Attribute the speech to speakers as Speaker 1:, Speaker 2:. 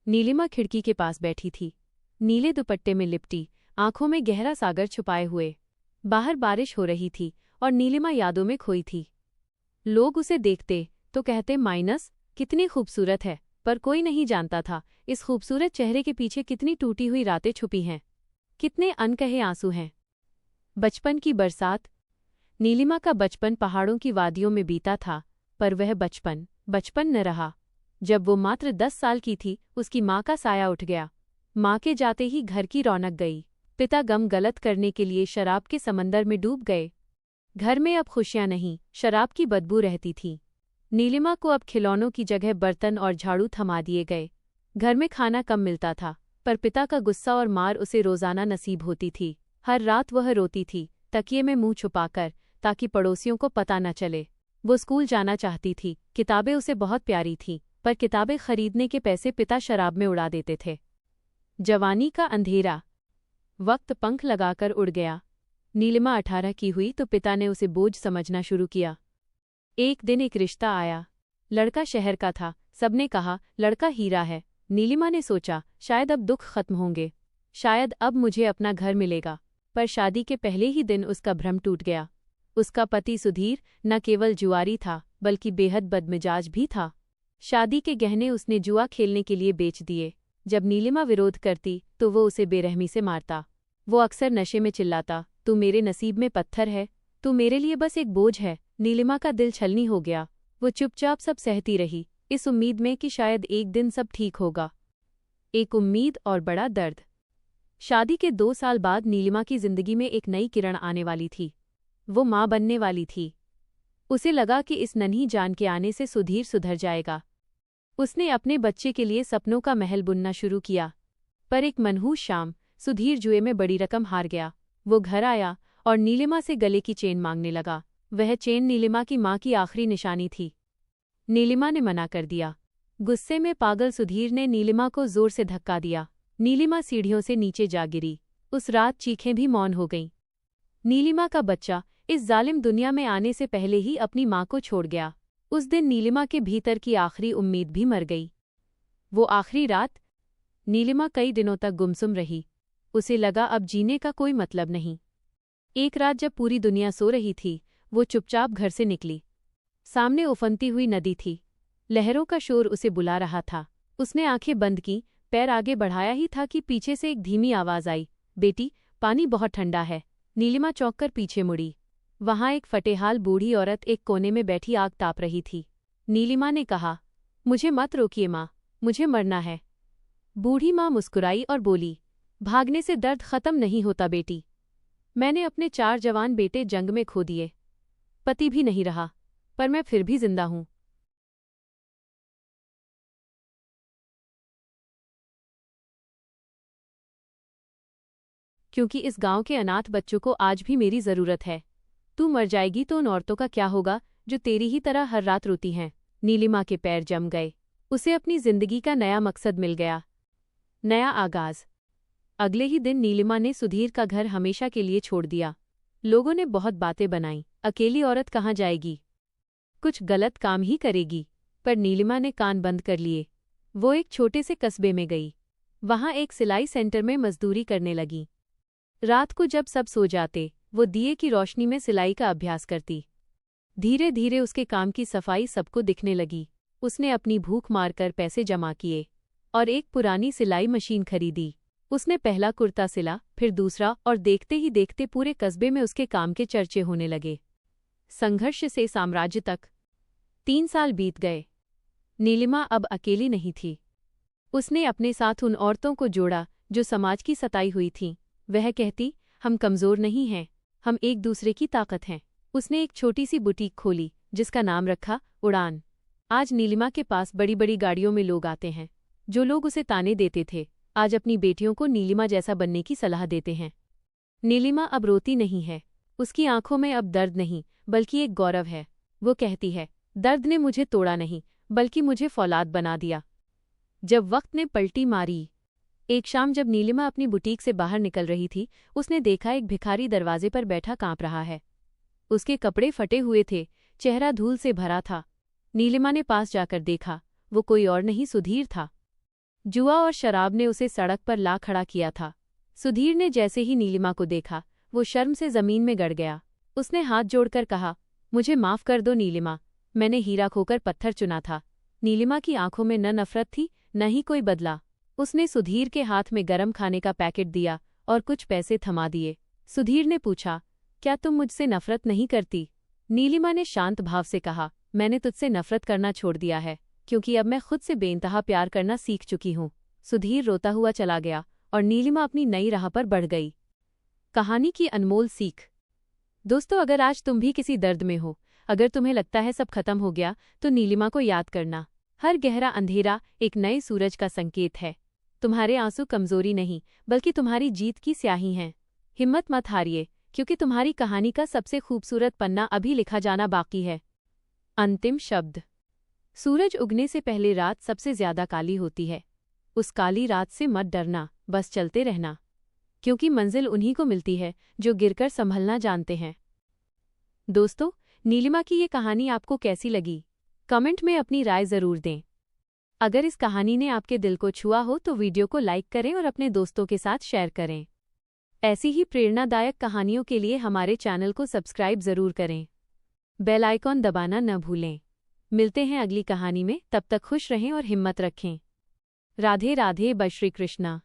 Speaker 1: नीलिमा खिड़की के पास बैठी थी, नीले दुपट्टे में लिपटी, आंखों में गहरा सागर छुपाए हुए। बाहर बारिश हो रही थी और नीलिमा यादों में खोई थी। लोग उसे देखते तो कहते माइनस कितनी खूबसूरत है, पर कोई नहीं जानता था इस खूबसूरत चेहरे के पीछे कितनी टूटी हुई रातें छुपी हैं, कितने अनकहे आंसू हैं। बचपन की बरसात। नीलिमा का बचपन पहाड़ों की वादियों में बीता था, पर वह बचपन न रहा। जब वो मात्र 10 साल की थी, उसकी माँ का साया उठ गया। माँ के जाते ही घर की रौनक गई। पिता गम गलत करने के लिए शराब के समंदर में डूब गए। घर में अब खुशियां नहीं, शराब की बदबू रहती थी। नीलिमा को अब खिलौनों की जगह बर्तन और झाड़ू थमा दिए गए। घर में खाना कम मिलता था, पर पिता का गुस्सा और मार उसे रोजाना नसीब होती थी। हर रात वह रोती थी, तकिए में मुंह छुपाकर, ताकि पड़ोसियों को पता न चले। वो स्कूल जाना चाहती थी, किताबें उसे बहुत प्यारी थीं, पर किताबें खरीदने के पैसे पिता शराब में उड़ा देते थे। जवानी का अंधेरा। वक्त पंख लगाकर उड़ गया। नीलिमा 18 की हुई तो पिता ने उसे बोझ समझना शुरू किया। एक दिन एक रिश्ता आया। लड़का शहर का था, सबने कहा लड़का हीरा है। नीलिमा ने सोचा शायद अब दुख खत्म होंगे, शायद अब मुझे अपना घर मिलेगा। पर शादी के पहले ही दिन उसका भ्रम टूट गया। उसका पति सुधीर न केवल जुआरी था, बल्कि बेहद बदमिजाज भी था। शादी के गहने उसने जुआ खेलने के लिए बेच दिए। जब नीलिमा विरोध करती तो वो उसे बेरहमी से मारता। वो अक्सर नशे में चिल्लाता, तू मेरे नसीब में पत्थर है, तू मेरे लिए बस एक बोझ है। नीलिमा का दिल छलनी हो गया। वो चुपचाप सब सहती रही, इस उम्मीद में कि शायद एक दिन सब ठीक होगा। एक उम्मीद और बड़ा दर्द। शादी के 2 साल बाद नीलिमा की जिंदगी में एक नई किरण आने वाली थी। वो माँ बनने वाली थी। उसे लगा कि इस नन्ही जान के आने से सुधीर सुधर जाएगा। उसने अपने बच्चे के लिए सपनों का महल बुनना शुरू किया। पर एक मनहूस शाम सुधीर जुए में बड़ी रकम हार गया। वो घर आया और नीलिमा से गले की चेन मांगने लगा। वह चेन नीलिमा की माँ की आखिरी निशानी थी। नीलिमा ने मना कर दिया। गुस्से में पागल सुधीर ने नीलिमा को जोर से धक्का दिया। नीलिमा सीढ़ियों से नीचे जा गिरी। उस रात चीखें भी मौन हो गईं। नीलिमा का बच्चा इस जालिम दुनिया में आने से पहले ही अपनी माँ को छोड़ गया। उस दिन नीलिमा के भीतर की आखिरी उम्मीद भी मर गई। वो आखिरी रात नीलिमा कई दिनों तक गुमसुम रही। उसे लगा अब जीने का कोई मतलब नहीं। एक रात जब पूरी दुनिया सो रही थी, वो चुपचाप घर से निकली। सामने उफनती हुई नदी थी। लहरों का शोर उसे बुला रहा था। उसने आंखें बंद की, पैर आगे बढ़ाया ही था कि पीछे से एक धीमी आवाज आई, बेटी, पानी बहुत ठंडा है। नीलिमा चौंक कर पीछे मुड़ी। वहां एक फटेहाल बूढ़ी औरत एक कोने में बैठी आग ताप रही थी। नीलिमा ने कहा, मुझे मत रोकिए माँ, मुझे मरना है। बूढ़ी माँ मुस्कुराई और बोली, भागने से दर्द खत्म नहीं होता बेटी। मैंने अपने 4 जवान बेटे जंग में खो दिए, पति भी नहीं रहा, पर मैं फिर भी जिंदा हूं। क्योंकि इस गांव के अनाथ बच्चों को आज भी मेरी जरूरत है। तू मर जाएगी तो उन औरतों का क्या होगा जो तेरी ही तरह हर रात रोती हैं। नीलिमा के पैर जम गए। उसे अपनी जिंदगी का नया मकसद मिल गया, नया आगाज। अगले ही दिन नीलिमा ने सुधीर का घर हमेशा के लिए छोड़ दिया। लोगों ने बहुत बातें बनाई, अकेली औरत कहाँ जाएगी, कुछ गलत काम ही करेगी। पर नीलिमा ने कान बंद कर लिए। वो एक छोटे से कस्बे में गई। वहां एक सिलाई सेंटर में मजदूरी करने लगी। रात को जब सब सो जाते, वो दिए की रोशनी में सिलाई का अभ्यास करती। धीरे धीरे उसके काम की सफाई सबको दिखने लगी। उसने अपनी भूख मारकर पैसे जमा किए और एक पुरानी सिलाई मशीन खरीदी। उसने पहला कुर्ता सिला, फिर दूसरा, और देखते ही देखते पूरे कस्बे में उसके काम के चर्चे होने लगे। संघर्ष से साम्राज्य तक 3 साल बीत गए। नीलिमा अब अकेली नहीं थी। उसने अपने साथ उन औरतों को जोड़ा जो समाज की सताई हुई थीं। वह कहती, हम कमजोर नहीं हैं, हम एक दूसरे की ताकत हैं। उसने एक छोटी सी बुटीक खोली जिसका नाम रखा उड़ान। आज नीलिमा के पास बड़ी बड़ी गाड़ियों में लोग आते हैं। जो लोग उसे ताने देते थे, आज अपनी बेटियों को नीलिमा जैसा बनने की सलाह देते हैं। नीलिमा अब रोती नहीं है। उसकी आंखों में अब दर्द नहीं, बल्कि एक गौरव है। वो कहती है, दर्द ने मुझे तोड़ा नहीं, बल्कि मुझे फौलाद बना दिया। जब वक्त ने पलटी मारी। एक शाम जब नीलिमा अपनी बुटीक से बाहर निकल रही थी, उसने देखा एक भिखारी दरवाजे पर बैठा कांप रहा है। उसके कपड़े फटे हुए थे, चेहरा धूल से भरा था। नीलिमा ने पास जाकर देखा, वो कोई और नहीं सुधीर था। जुआ और शराब ने उसे सड़क पर ला खड़ा किया था। सुधीर ने जैसे ही नीलिमा को देखा, वो शर्म से जमीन में गड़ गया। उसने हाथ जोड़कर कहा, मुझे माफ कर दो नीलिमा, मैंने हीरा खोकर पत्थर चुना था। नीलिमा की आंखों में न नफरत थी, न ही कोई बदला। उसने सुधीर के हाथ में गरम खाने का पैकेट दिया और कुछ पैसे थमा दिए। सुधीर ने पूछा, क्या तुम मुझसे नफरत नहीं करती? नीलिमा ने शांत भाव से कहा, मैंने तुझसे नफरत करना छोड़ दिया है, क्योंकि अब मैं खुद से बेइंतहा प्यार करना सीख चुकी हूँ। सुधीर रोता हुआ चला गया और नीलिमा अपनी नई राह पर बढ़ गई। कहानी की अनमोल सीख। दोस्तों, अगर आज तुम भी किसी दर्द में हो, अगर तुम्हें लगता है सब खत्म हो गया, तो नीलिमा को याद करना। हर गहरा अंधेरा एक नए सूरज का संकेत है। तुम्हारे आंसू कमजोरी नहीं, बल्कि तुम्हारी जीत की स्याही हैं। हिम्मत मत हारिए, क्योंकि तुम्हारी कहानी का सबसे खूबसूरत पन्ना अभी लिखा जाना बाकी है। अंतिम शब्द। सूरज उगने से पहले रात सबसे ज्यादा काली होती है। उस काली रात से मत डरना, बस चलते रहना, क्योंकि मंजिल उन्हीं को मिलती है जो गिरकर संभलना जानते हैं। दोस्तों, नीलिमा की ये कहानी आपको कैसी लगी? कमेंट में अपनी राय जरूर दें। अगर इस कहानी ने आपके दिल को छुआ हो तो वीडियो को लाइक करें और अपने दोस्तों के साथ शेयर करें। ऐसी ही प्रेरणादायक कहानियों के लिए हमारे चैनल को सब्सक्राइब जरूर करें। बेल आइकॉन दबाना न भूलें। मिलते हैं अगली कहानी में, तब तक खुश रहें और हिम्मत रखें। राधे राधे, श्री कृष्णा।